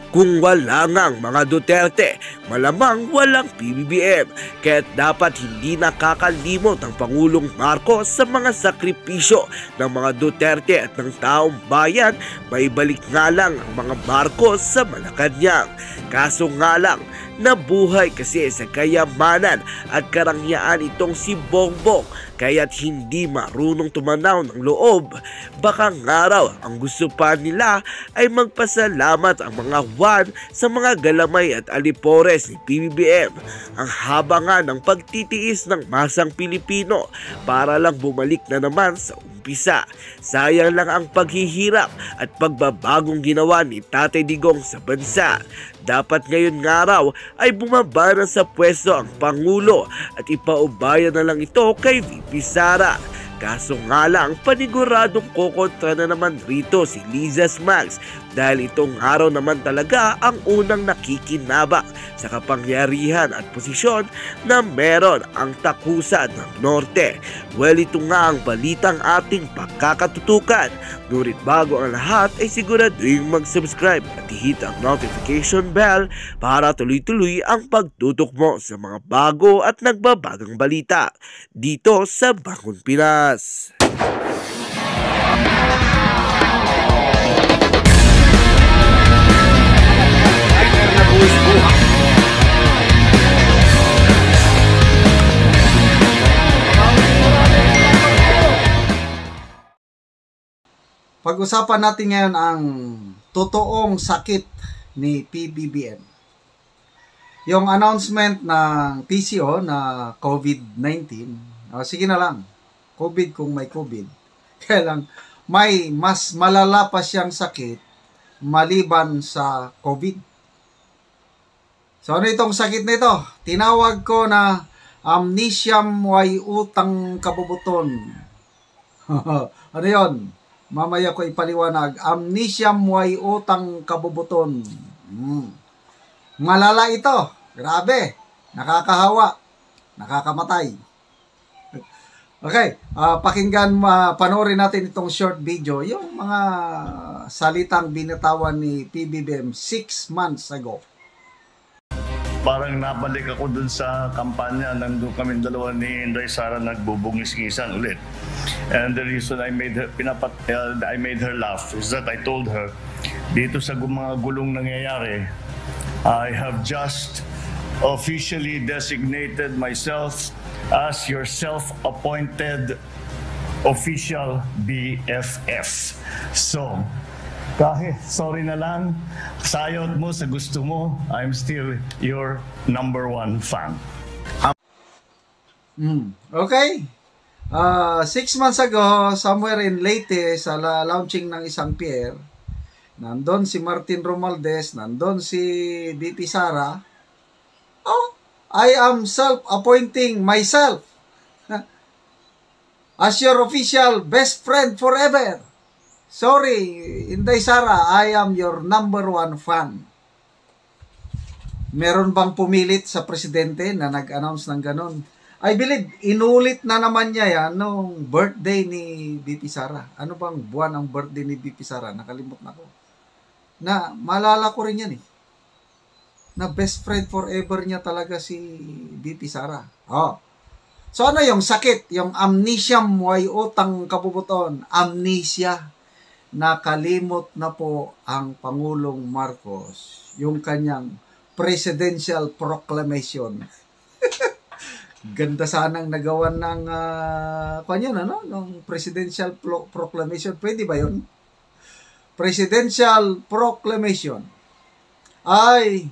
Kung wala ngang mga Duterte, malamang walang PBBM. Kaya't dapat hindi nakakalimot ang Pangulong Marcos sa mga sakripisyo ng mga Duterte at ng taong bayan. Maibalik nga lang ang mga Marcos sa Malacanang. Kaso nga lang, nabuhay kasi sa kayamanan at karangyaan itong si Bongbong, kaya't hindi marunong tumanaw ng loob. Baka nga raw ang gusto pa nila ay magpasalamat ang mga Juan sa mga galamay at alipores ni PBBM. Ang haba nga ng pagtitiis ng masang Pilipino para lang bumalik na naman sa umpisa. Sayang lang ang paghihirap at pagbabagong ginawa ni Tatay Digong sa bansa. Dapat ngayon nga raw ay bumaba na sa pwesto ang Pangulo at ipaubaya na lang ito kay VP Sara. Kaso nga lang, paniguradong kokontra na naman rito si Lizas Mags dahil itong araw naman talaga ang unang nakikinabang sa kapangyarihan at posisyon na meron ang takusan ng Norte. Well, ito nga ang balitang ating pagkakatutukan. Ngunit bago ang lahat ay siguraduhin mag-subscribe at i-hit ang notification bell para tuloy-tuloy ang pagtutok mo sa mga bago at nagbabagang balita dito sa Bangon Pinas. Pag-usapan natin ngayon ang totoong sakit ni PBBM. Yung announcement ng PCO na COVID-19, sige na lang, COVID kung may COVID. Kaya lang, may mas malala pa siyang sakit maliban sa COVID. So ano itong sakit na ito? Tinawag ko na amnesiam way utang kabubuton. Ano yon? Mamaya ko ipaliwanag. Amnesiam way utang kabubuton. Malala ito. Grabe. Nakakahawa. Nakakamatay. Okay. Pakinggan, panoorin natin itong short video. Yung mga salitang binitawan ni PBBM 6 months ago. Parang nabalik ako dun sa kampanya, nandun kami dalawa ni Inday Sara nagbubungis-ngisan ulit. And the reason I made her laugh is that I told her, dito sa mga gulong nangyayari, I have just officially designated myself as your self-appointed official BFF. So, kahit sorry na lang, sayot mo sa gusto mo, I'm still your #1 fan. Okay. 6 months ago, somewhere in Leyte, sa launching ng isang pier, nandun si Martin Romualdez, nandun si VP Sara. Oh, I am self-appointing myself as your official best friend forever. Sorry, Inday Sara, I am your #1 fan. Meron bang pumilit sa presidente na nag-announce ng ganon? I believe, inulit na naman niya yan nung birthday ni VP Sara. Ano bang buwan ang birthday ni VP Sara? Nakalimot na ko. Na, malala ko rin yan eh. Na best friend forever niya talaga si VP Sara. Oh. So ano yung sakit? Yung amnesiam way utang kabubuton. Amnesia. Nakalimot na po ang Pangulong Marcos yung kanyang presidential proclamation. Ganda sanang nagawan ng ng presidential proclamation. Pwede ba yun? Presidential proclamation. I,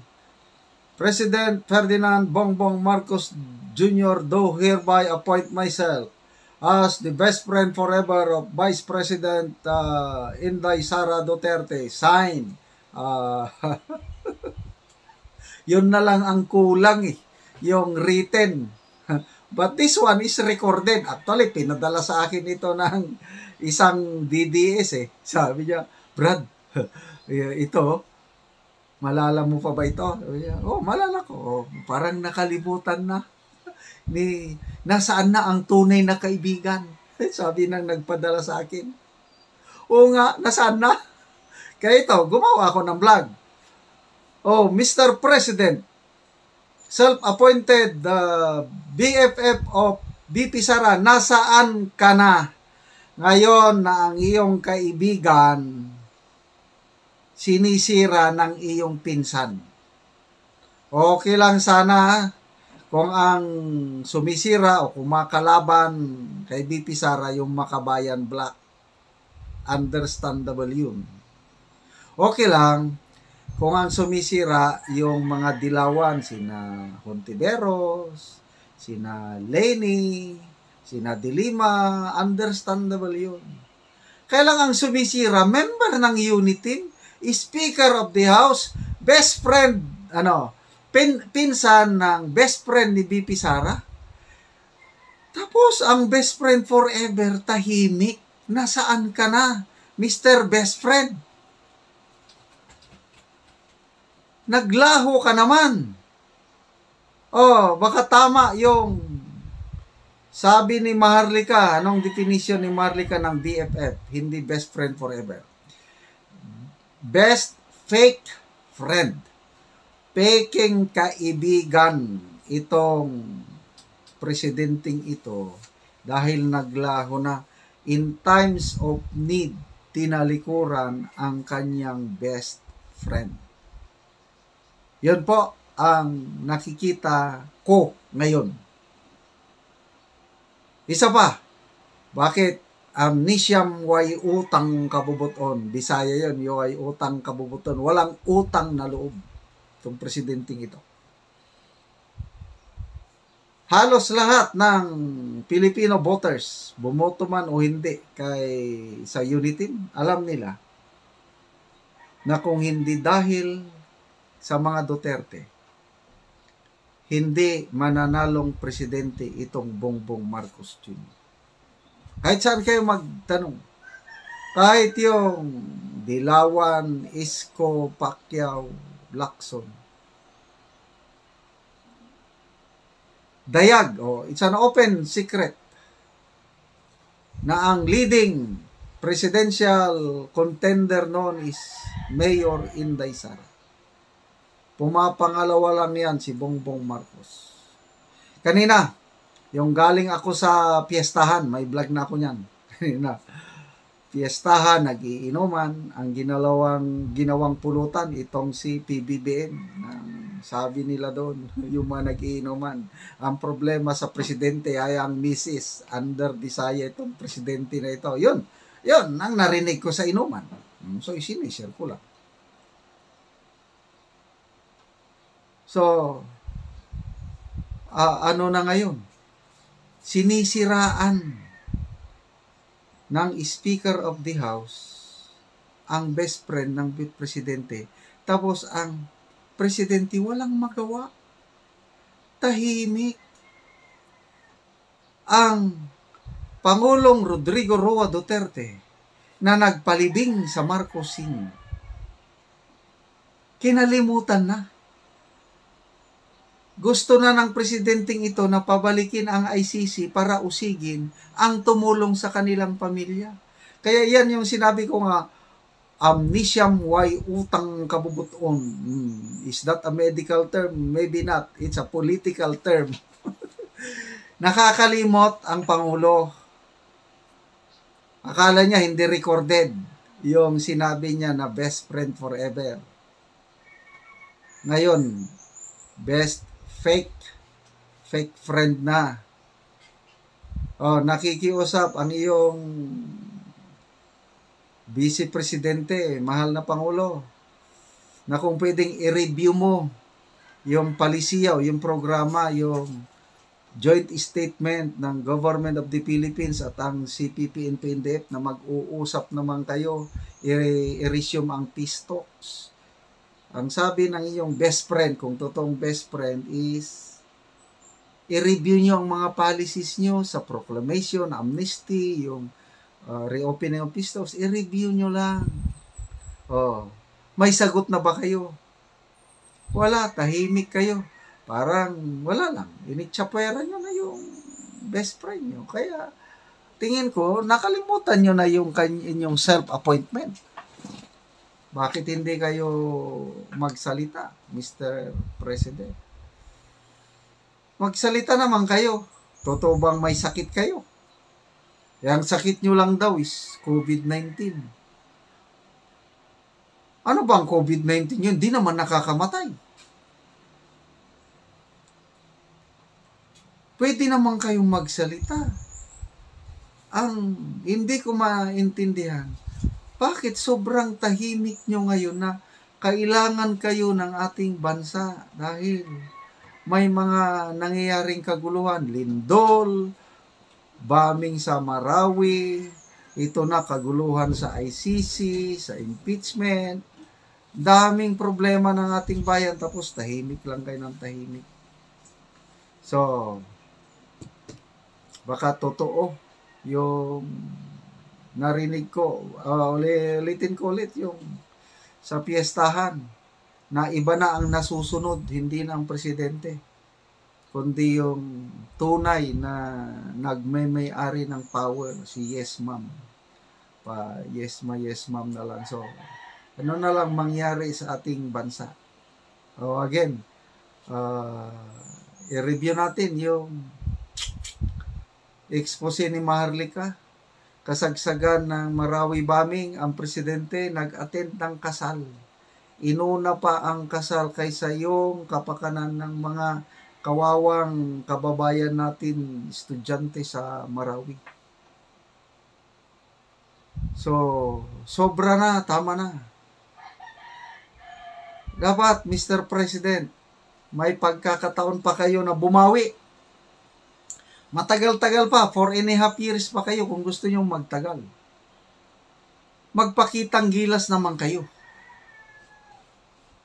President Ferdinand Bongbong Marcos Jr. do hereby appoint myself as the best friend forever of Vice President Inday Sara Duterte. Sign. Yun na lang ang kulang eh. Yung written. But this one is recorded. Actually, pinadala sa akin ito ng isang DDS eh. Sabi niya, Brad, ito, malala mo pa ba ito? Oh, malala ko. Oh, parang nakalimutan na. Nasaan na ang tunay na kaibigan? Sabi nang nagpadala sa akin. Oo nga, nasaan na? Kaya ito, gumawa ako ng vlog. Oh, Mr. President, self-appointed BFF of BP Sara, nasaan ka na? Ngayon na ang iyong kaibigan sinisira ng iyong pinsan. Okay lang sana kung ang sumisira o kumakalaban kay BP Sara yung Makabayan Black. Understandable yun. Okay lang kung ang sumisira yung mga dilawan, sina Hontiveros, sina Lenny, sina Dilima, understandable yun. Kailang ang sumisira, member ng unit team, Speaker of the House, best friend, pinsan ng best friend ni BP Sara. Tapos, ang best friend forever, tahimik. Nasaan ka na, Mr. Best Friend? Naglaho ka naman. Oh, baka tama yung sabi ni Maharlika. Anong definition ni Maharlika ng BFF? Hindi best friend forever. Best fake friend. Peking kaibigan itong presidenting ito dahil naglaho na. In times of need, tinalikuran ang kanyang best friend. Yun po ang nakikita ko ngayon. Isa pa, bakit amnisyam way utang kabubuton? Bisaya yun, way utang kabubuton. Walang utang na loob itong presidenting ito. Halos lahat ng Filipino voters, bumoto man o hindi sa unit team, alam nila na kung hindi dahil sa mga Duterte, hindi mananalong presidente itong Bongbong Marcos Jr. Kahit saan kayo magtanong, kahit yung Dilawan, Isko, Pacquiao, Lacson, dayag, it's an open secret na ang leading presidential contender noon is Mayor Inday Sara. Pumapangalawa lang yan si Bongbong Marcos. Kanina, yung galing ako sa piyestahan, may vlog na ako niyan. Kanina, piyestahan, nagiinuman, ang ginawang pulutan, itong si PBBM. Sabi nila doon, yung mga nagiinuman. Ang problema sa presidente ay ang misis, under desire itong presidente na ito. Yun, ang narinig ko sa inuman. So, sinishare ko lang. So, ano na ngayon? Sinisiraan ng Speaker of the House ang best friend ng presidente. Tapos ang presidente walang magawa. Tahimik. Ang Pangulong Rodrigo Roa Duterte na nagpalibing sa Marcos Sr. Kinalimutan na. Gusto na ng presidenting ito na pabalikin ang ICC para usigin ang tumulong sa kanilang pamilya. Kaya yan yung sinabi ko nga, amnisyam way utang kabubuton. Is that a medical term? Maybe not. It's a political term. Nakakalimot ang Pangulo. Akala niya hindi recorded yung sinabi niya na best friend forever. Ngayon, best fake friend na. Nakikiusap ang iyong Vice Presidente, mahal na Pangulo, na kung pwedeng i-review mo yung palisiyaw, yung programa, yung joint statement ng Government of the Philippines at ang CPP and PNDF na mag-uusap naman kayo, i-resume ang peace talks. Ang sabi ng iyong best friend, kung totoong best friend, is i-review nyo ang mga policies nyo sa proclamation, amnesty, yung reopening of peace talks, i-review nyo lang. May sagot na ba kayo? Wala, tahimik kayo. Parang wala lang. Initsapwera nyo na yung best friend nyo. Kaya tingin ko, nakalimutan nyo na yung inyong self-appointment. Bakit hindi kayo magsalita, Mr. President? Magsalita naman kayo. Totoo bang may sakit kayo? Yang sakit nyo lang daw is COVID-19. Ano bang COVID-19 yun? Di naman nakakamatay. Pwede naman kayong magsalita. Ang hindi ko maintindihan, bakit sobrang tahimik nyo ngayon na kailangan kayo ng ating bansa dahil may mga nangyayaring kaguluhan, lindol, bombing sa Marawi, ito na kaguluhan sa ICC, sa impeachment, daming problema ng ating bayan tapos tahimik lang kayo ng tahimik. So, baka totoo yung narinig ko, ulitin ko ulit yung sa piyestahan na iba na ang nasusunod, hindi na ang presidente, kundi yung tunay na nagmay-ari ng power, si Yes Ma'am. Yes Ma'am na lang. So, ano na lang mangyari sa ating bansa? Again, i-review natin yung expose ni Maharlika. Kasagsagan ng Marawi bombing, ang presidente nag-attend ng kasal. Inuna pa ang kasal kaysa yung kapakanan ng mga kawawang kababayan natin, estudyante sa Marawi. So, sobra na, tama na. Dapat, Mr. President, may pagkakataon pa kayo na bumawi. Matagal-tagal pa, 4.5 years pa kayo kung gusto nyo magtagal. Magpakitang gilas naman kayo.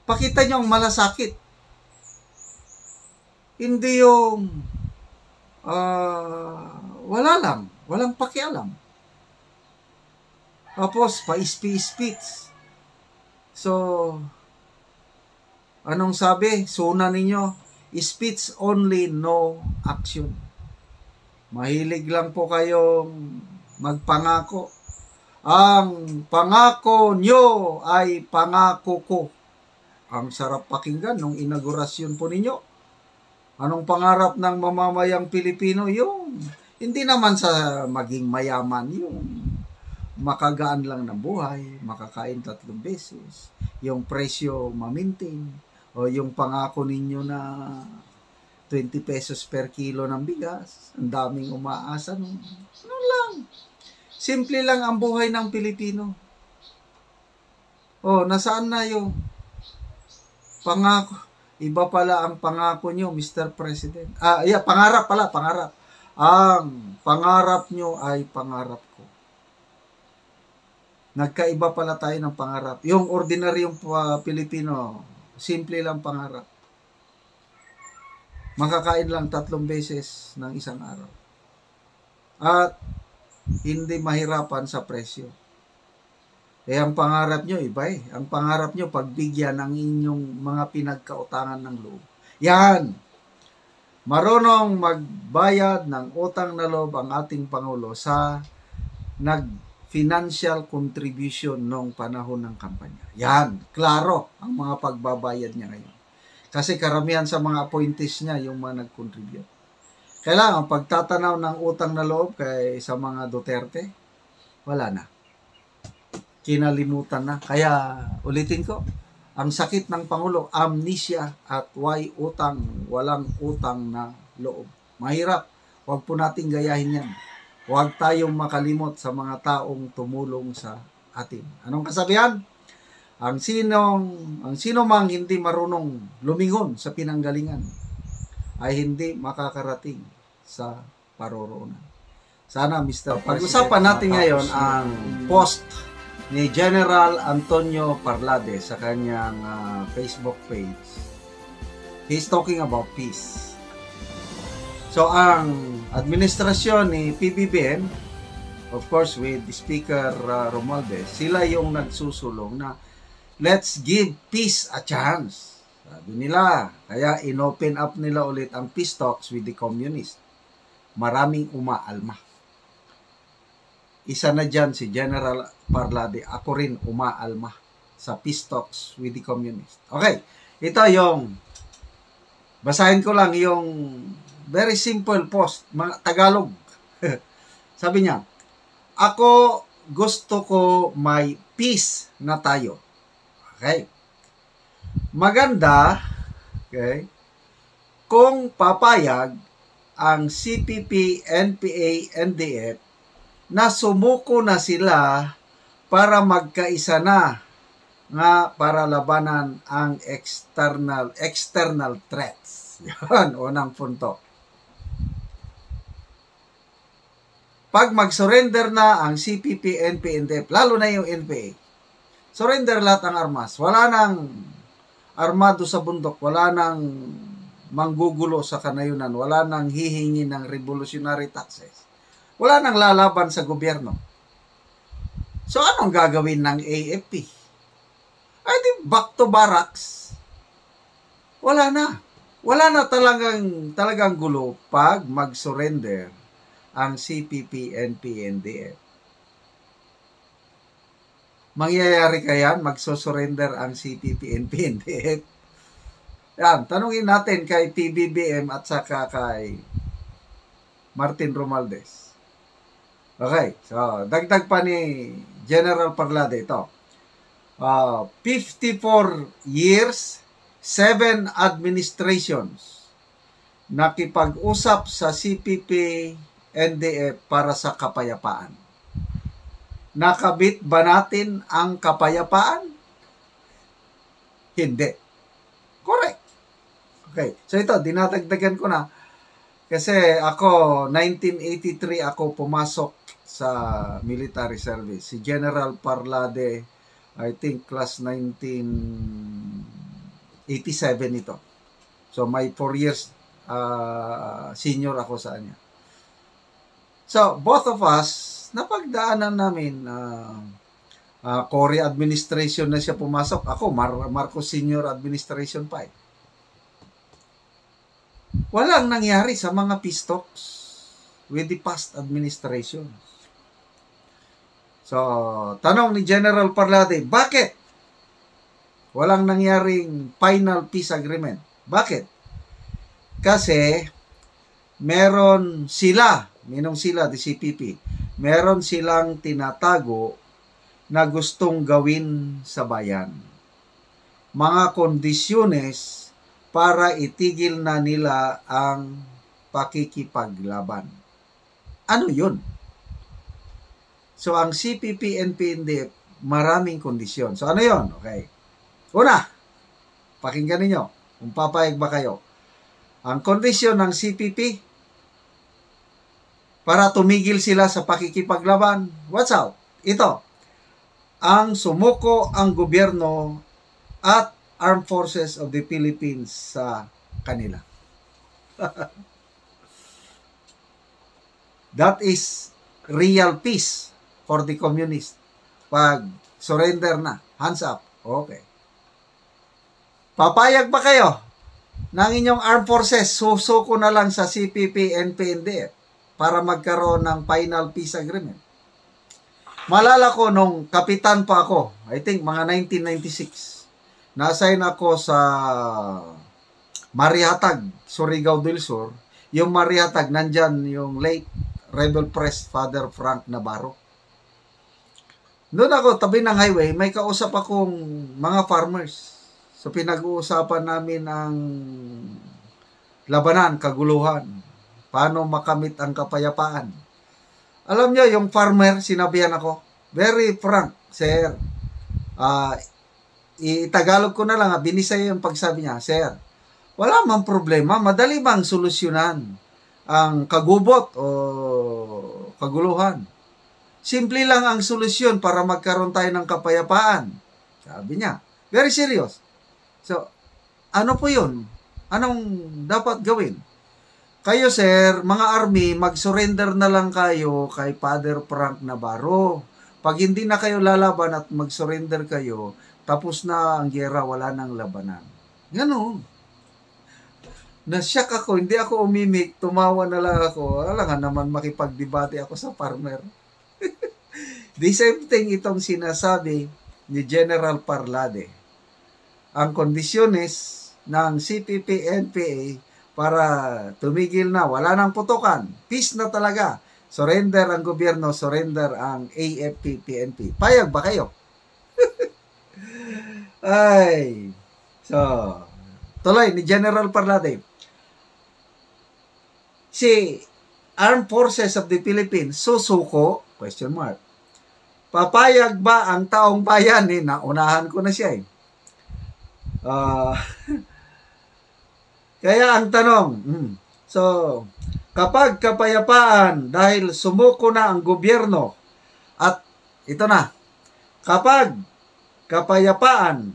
Pakita nyo ang malasakit. Hindi yung walang pakialam. Tapos, pa-speech. So, anong sabi? Suna ninyo, speech only, no action. Mahilig lang po kayong magpangako. Ang pangako nyo ay pangako ko. Ang sarap pakinggan nung inaugurasyon po ninyo. Anong pangarap ng mamamayang Pilipino? Yung hindi naman sa maging mayaman, yung makagaan lang ng buhay, makakain 3 beses, yung presyo ma-maintain, o yung pangako ninyo na 20 pesos per kilo ng bigas. Ang daming umaasa nun. Ano lang. Simple lang ang buhay ng Pilipino. Nasaan na yung pangako? Iba pala ang pangako nyo, Mr. President. Pangarap pala, pangarap. Ang pangarap nyo ay pangarap ko. Nagkaiba pala tayo ng pangarap. Yung ordinaryong Pilipino, simple lang pangarap. Makakain lang 3 beses ng isang araw. At hindi mahirapan sa presyo. Ang pangarap nyo, iba eh. Ang pangarap nyo, pagbigyan ng inyong mga pinagkautangan ng loob. Yan! Marunong magbayad ng utang na loob ang ating Pangulo sa nag-financial contribution noong panahon ng kampanya. Yan! Klaro ang mga pagbabayad niya ngayon. Kasi karamihan sa mga appointees niya yung mga nag-contribute. Kailangan pagtatanaw ng utang na loob sa mga Duterte, wala na. Kinalimutan na. Kaya ulitin ko, ang sakit ng Pangulo, amnesia at why utang, walang utang na loob. Mahirap. Huwag po natin gayahin yan. Huwag tayong makalimot sa mga taong tumulong sa atin. Anong kasabihan? Ang sino mang hindi marunong lumingon sa pinanggalingan ay hindi makakarating sa paroroonan. Sana, Mr. Pag-usapan natin ngayon ang post ni General Antonio Parlade sa kanyang Facebook page. He's talking about peace. So, ang administrasyon ni PBBM, of course, with Speaker Romualdez, sila yung nagsusulong na let's give peace a chance. Sabi nila, kaya inopen up nila ulit ang peace talks with the communists. Maraming umaalma. Isa na dyan si General Parlade, ako rin umaalma sa peace talks with the communists. Okay, ito yung, basahin ko lang yung very simple post, mga Tagalog. Sabi niya, ako gusto ko may peace na tayo. Okay. Maganda, okay, kung papayag ang CPP, NPA, NDF na sumuko na sila para magkaisa na nga para labanan ang external threats. Yan, unang punto. Pag mag-surrender na ang CPP, NPA, NDF, lalo na yung NPA, surrender lahat ang armas. Wala nang armado sa bundok, wala nang manggugulo sa kanayunan, wala nang hihingi ng revolutionary taxes, wala nang lalaban sa gobyerno. So, anong gagawin ng AFP? Ay di back to barracks. Wala na. Wala na talagang gulo pag mag-surrender ang CPP, NP, NDF. Mangyayari kaya magsusurrender ang CPP, NP, NDF? Yan, tanungin natin kay PBBM at saka kay Martin Romualdez. Okay, so dagdag pa ni General Parlade ito. 54 years, 7 administrations nakipag-usap sa CPP, NDF para sa kapayapaan. Nakabit ba natin ang kapayapaan? Hindi. Correct. Okay. So ito, dinadagdagan ko na. Kasi ako, 1983 ako pumasok sa military service. Si General Parlade, I think class 1987 ito. So may 4 years senior ako sa kanya. So both of us, napagdaanan namin Cory administration na siya pumasok. Ako, Marcos Senior administration pa eh. Walang nangyari sa mga peace talks with the past administrations. So, tanong ni General Parlade, bakit walang nangyaring final peace agreement? Bakit? Kasi meron sila, minong sila, the CPP, meron silang tinatago na gustong gawin sa bayan. Mga kondisyones para itigil na nila ang pakikipaglaban. Ano yun? So, ang CPP, NPND, maraming kondisyon. So, ano yun? Okay. Una, pakinggan ninyo. Kung papayag ba kayo. Ang kondisyon ng CPP, para tumigil sila sa pakikipaglaban, what's out? Ito, ang sumuko ang gobyerno at Armed Forces of the Philippines sa kanila. That is real peace for the communist. Pag surrender na, hands up. Okay. Papayag ba kayo ng inyong armed forces susuko na lang sa CPP, NPNDF para magkaroon ng final peace agreement? Malala ko nung kapitan pa ako, I think mga 1996, na-assign ako sa Marihatag, Surigao del Sur. Yung Marihatag, nandyan yung late Rebel Press Father Frank Navarro. Doon ako, tabi ng highway, may kausap akong mga farmers. So pinag-uusapan namin ang labanan, kaguluhan, paano makamit ang kapayapaan. Alam nyo, yung farmer, sinabihan ako, very frank, sir, i-Tagalog ko na lang, binisay yung pagsabi niya, sir, wala mang problema, madali bang solusyonan ang kagubot o kaguluhan? Simple lang ang solusyon para magkaroon tayo ng kapayapaan. Sabi niya, very serious. So, ano po yun? Anong dapat gawin? Kayo, sir, mga army, mag-surrender na lang kayo kay Father Frank Navarro. Pag hindi na kayo lalaban at mag-surrender kayo, tapos na ang giyera, wala nang labanan. Ganon. Nasyak ako, hindi ako umimik, tumawa na lang ako. Alam nga naman makipagdebate ako sa farmer. The same thing itong sinasabi ni General Parlade ang kondisyones ng CPP-NPA para tumigil na, wala nang putukan, peace na talaga, surrender ang gobyerno, surrender ang AFP-PNP. Payag ba kayo? Ay, so, tuloy ni General Parlade. Si Armed Forces of the Philippines, susuko, question mark. Papayag ba ang taong bayan? Naunahan ko na siya eh. Kaya ang tanong, so, kapag kapayapaan dahil sumuko na ang gobyerno at ito na, kapag kapayapaan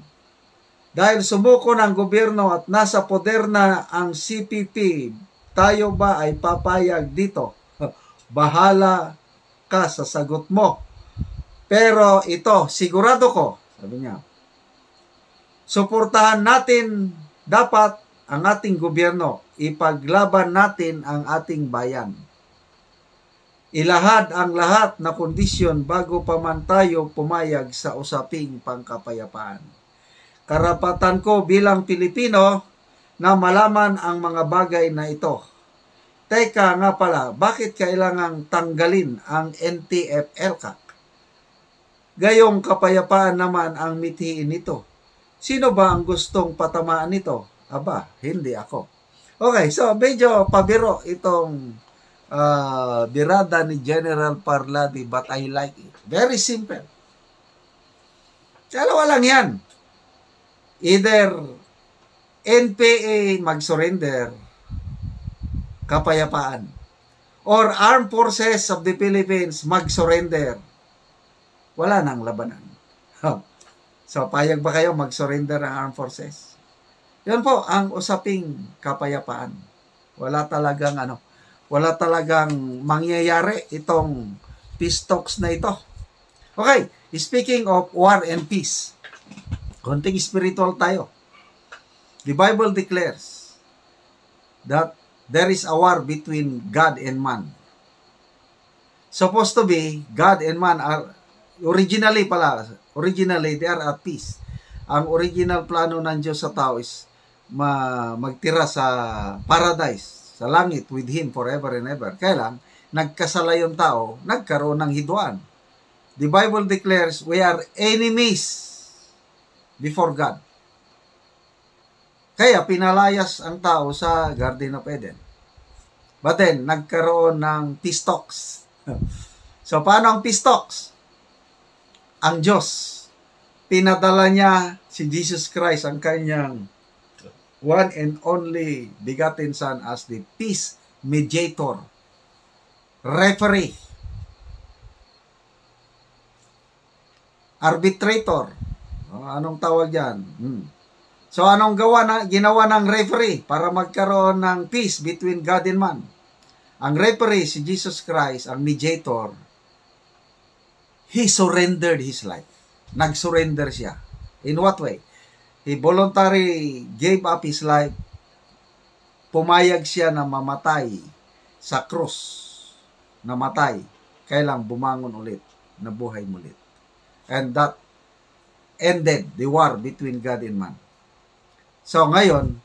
dahil sumuko na ang gobyerno at nasa poder na ang CPP, tayo ba ay papayag dito? Bahala ka sa sagot mo. Pero ito, sigurado ko, sabi niya, suportahan natin dapat ang ating gobyerno, ipaglaban natin ang ating bayan. Ilahad ang lahat na kondisyon bago pa man tayo pumayag sa usaping pangkapayapaan. Karapatan ko bilang Pilipino na malaman ang mga bagay na ito. Teka nga pala, bakit kailangang tanggalin ang NTF-ELCAC? Gayong kapayapaan naman ang mithiin nito. Sino ba ang gustong patamaan nito? Aba, hindi ako. Okay, so medyo pabiro itong birada ni General Parlade, but I like it. Very simple. Dalawa lang yan. Either NPA mag-surrender, kapayapaan, or Armed Forces of the Philippines mag-surrender, wala nang labanan. So, payag ba kayo mag-surrender ang Armed Forces? Yan po ang usaping kapayapaan. Wala talagang mangyayari itong peace talks na ito. Okay, speaking of war and peace, konting spiritual tayo. The Bible declares that there is a war between God and man. Supposed to be, God and man are, originally they are at peace. Ang original plano ng Diyos sa tao is magtira sa paradise, sa langit with Him forever and ever. Kaya lang, nagkasala yung tao, nagkaroon ng hidwaan. The Bible declares we are enemies before God. Kaya pinalayas ang tao sa Garden of Eden. But then, nagkaroon ng peace talks. So, paano ang peace talks? Ang Diyos, pinadala niya si Jesus Christ, ang kanyang one and only begotten Son, as the peace mediator, referee, arbitrator. Anong tawag yan? So, anong ginawa ng referee para magkaroon ng peace between God and man? Ang referee, si Jesus Christ, ang mediator, He surrendered His life. Nag-surrender siya. In what way? He voluntarily gave up His life. Pumayag siya na mamatay sa krus. Namatay. Kailang bumangon ulit. Nabuhay mulit. And that ended the war between God and man. So ngayon,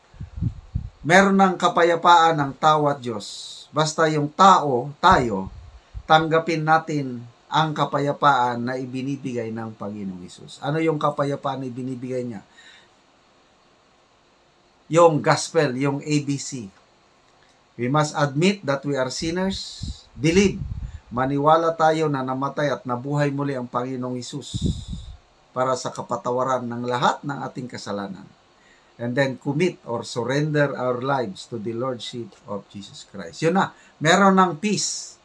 meron ng kapayapaan ng tao at Diyos. Basta yung tao, tayo, tanggapin natin ang kapayapaan na ibinibigay ng Panginoong Hesus. Ano yung kapayapaan na ibinibigay niya? Yung gospel, yung ABC. We must admit that we are sinners. Believe. Maniwala tayo na namatay at nabuhay muli ang Panginoong Hesus para sa kapatawaran ng lahat ng ating kasalanan. And then commit or surrender our lives to the Lordship of Jesus Christ. Yun na. Meron ng peace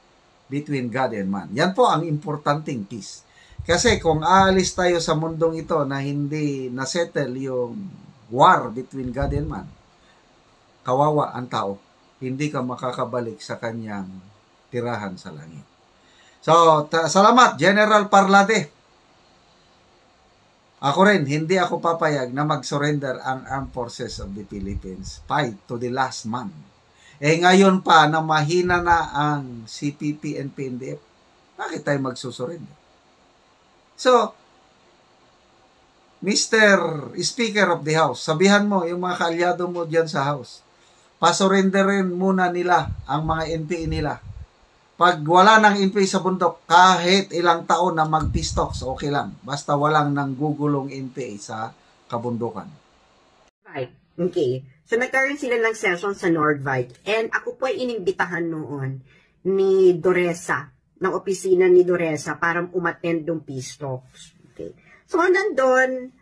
between God and man. Yan po ang importanteng peace. Kasi kung aalis tayo sa mundong ito na hindi nasettle yung war between God and man, kawawa ang tao. Hindi ka makakabalik sa kanyang tirahan sa langit. So, salamat, General Parlade. Ako rin, hindi ako papayag na mag-surrender ang Armed Forces of the Philippines. Fight to the last man. Ngayon pa na mahina na ang CPP and PNDF, bakit tayo magsusurrender? So, Mr. Speaker of the House, sabihan mo yung mga kaalyado mo dyan sa House. Pasurrenderin muna nila ang mga NPA nila. Pag wala ng NPA sa bundok, kahit ilang taon na mag-peace talks, okay lang. Basta walang nanggugulong NPA sa kabundukan. Right. Okay. So, nagkaroon sila ng session sa Nordvike. And ako po ay inimbitahan noon ni Doresa, ng opisina ni Doresa, para umattend ng peace talks. Okay. So, nandun,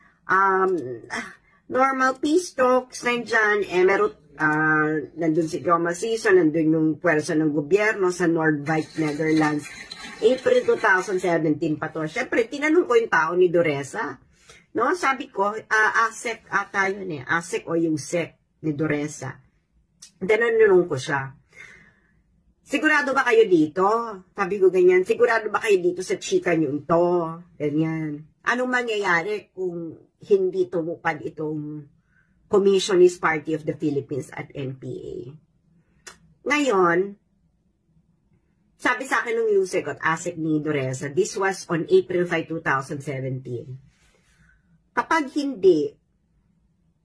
normal peace talks, nandyan, meron, nandun si Joma Season, nandun yung pwersa ng gobyerno sa Nordvike, Netherlands. April 2017 pa to. Siyempre, tinanong ko yung tao ni Doresa. No, sabi ko, ASEC ata yun eh. ASEC o yung SEC ni Doresa. Tinanong ko siya. Sigurado ba kayo dito? Sabi ko ganyan, sigurado ba kayo dito sa chika nyo ito? Ganyan. Anong mangyayari kung hindi tumupad itong Communist Party of the Philippines at NPA? Ngayon, sabi sa akin ng USEC at ASEC ni Doresa, this was on April 5, 2017. Kapag hindi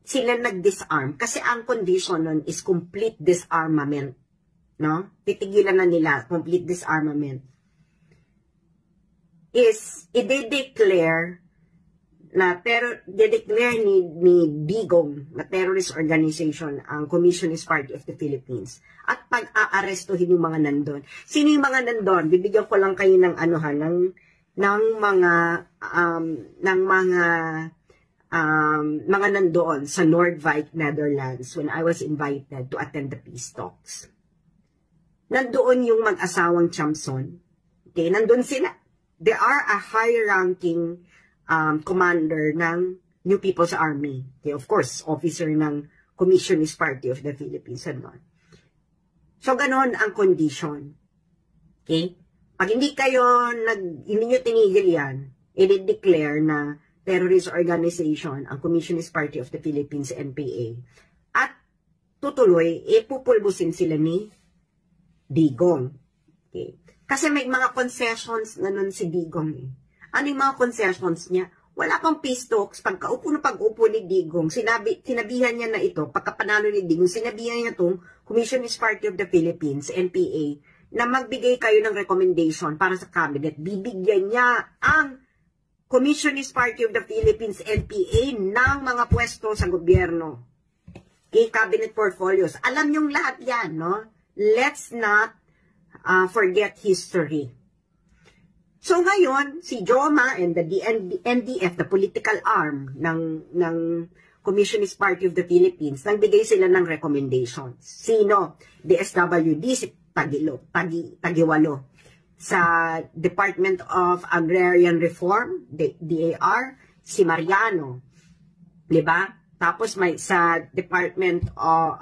sila nag-disarm, kasi ang condition nun is complete disarmament. No? Titigilan na nila, complete disarmament. Is, i-declare na, de-declare ni Digong na terrorist organization ang Communist Party of the Philippines. At pag-aarestuhin yung mga nandun. Sino yung mga nandun? Bibigyan ko lang kayo ng mga nandoon sa Nordvike, Netherlands when I was invited to attend the peace talks. Nandoon yung mag-asawang Chamson. Okay, nandoon sila. They are a high-ranking commander ng New People's Army. Okay, of course, officer ng Communist Party of the Philippines. So, ganon ang condition. Okay? Pag hindi nyo tinigil yan, i-declare na terrorist organization, ang Communist Party of the Philippines, NPA. At tutuloy, pupulbusin sila ni Digong. Okay. Kasi may mga concessions na nun si Digong eh. Ano yung mga concessions niya? Wala pang peace talks. Pag-upo ni Digong, sinabihan niya na ito, pagkapanalo ni Digong, sinabihan niya itong Communist Party of the Philippines, NPA, na magbigay kayo ng recommendation para sa cabinet. Bibigyan niya ang Communist Party of the Philippines, NPA, ng mga pwesto sa gobyerno. Okay, cabinet portfolios. Alam niyong lahat yan, no? Let's not forget history. So ngayon, si Joma and the NDF, the political arm ng Communist Party of the Philippines, nagbigay sila ng recommendations. Sino? DSWD, si Tagiwalo. Sa Department of Agrarian Reform, DAR, si Mariano. Diba? Tapos may sa Department of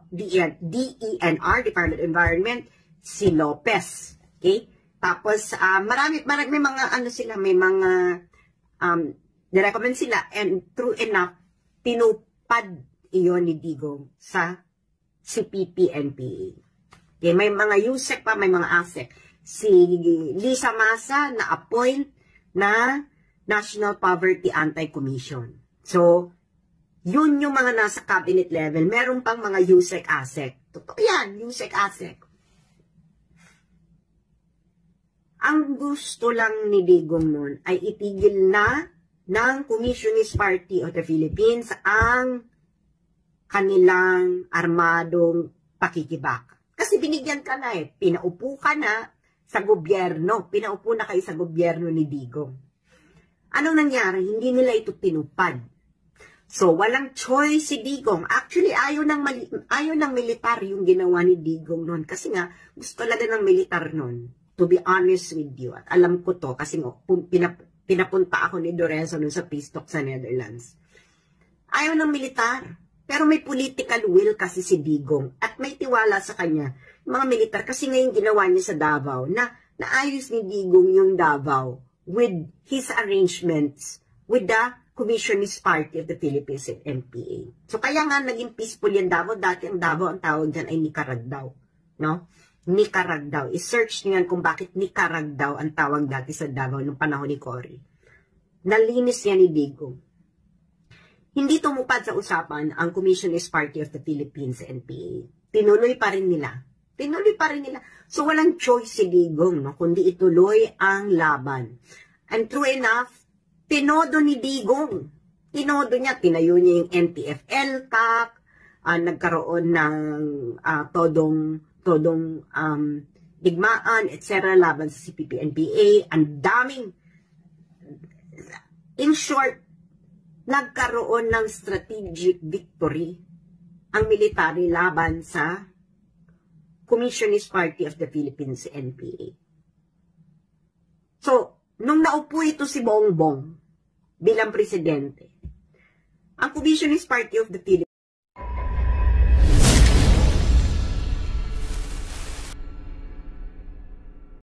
DENR, Department of Environment, si Lopez. Okay? Tapos marami may mga may mga nirecommend sila, and true enough, tinupad iyon ni Digong sa CPP-NPA. Okay? May mga USEC pa, may mga ASEC. Si Lisa Masa na-appoint na National Poverty Anti-Commission. So, yun yung mga nasa cabinet level. Meron pang mga USEC ASEC. Totoo yan, USEC ASEC. Ang gusto lang ni Digong nun ay itigil na ng Communist Party of the Philippines ang kanilang armadong pakikibaka. Kasi binigyan ka na eh. Pinaupo ka na sa gobyerno. Pinaupo na kayo sa gobyerno ni Digong. Anong nangyari? Hindi nila ito tinupad. So, walang choice si Digong. Actually, ayaw ng militar yung ginawa ni Digong noon. Kasi nga, gusto talaga ng militar noon. To be honest with you. At alam ko to kasi pinapunta ako ni Doresa noon sa peace talk sa Netherlands. Ayaw ng militar. Pero may political will kasi si Digong. At may tiwala sa kanya mga militar, kasi ngayon ginawa niya sa Davao, na naayos ni Digong yung Davao with his arrangements with the Communist Party of the Philippines and NPA. So kaya nga naging peaceful yung Davao. Dati ang Davao, ang tawag dyan ay Nicaragdao. No? Nicaragdao. I-search niyo yan kung bakit Nicaragdao ang tawag dati sa Davao nung panahon ni Cory. nalinis yan ni Digong. Hindi tumupad sa usapan ang Communist Party of the Philippines, NPA. Tinuloy pa rin nila. So, walang choice si Digong, no? Kundi ituloy ang laban. And true enough, tinodo ni Digong. Tinodo niya, tinayo niya yung NTF-ELCAC, nagkaroon ng todong digmaan, etc. laban sa CPP-NPA. Ang daming, in short, nagkaroon ng strategic victory ang military laban sa Communist Party of the Philippines, NPA. So, nung naupo ito si Bongbong bilang presidente, ang Communist Party of the Philippines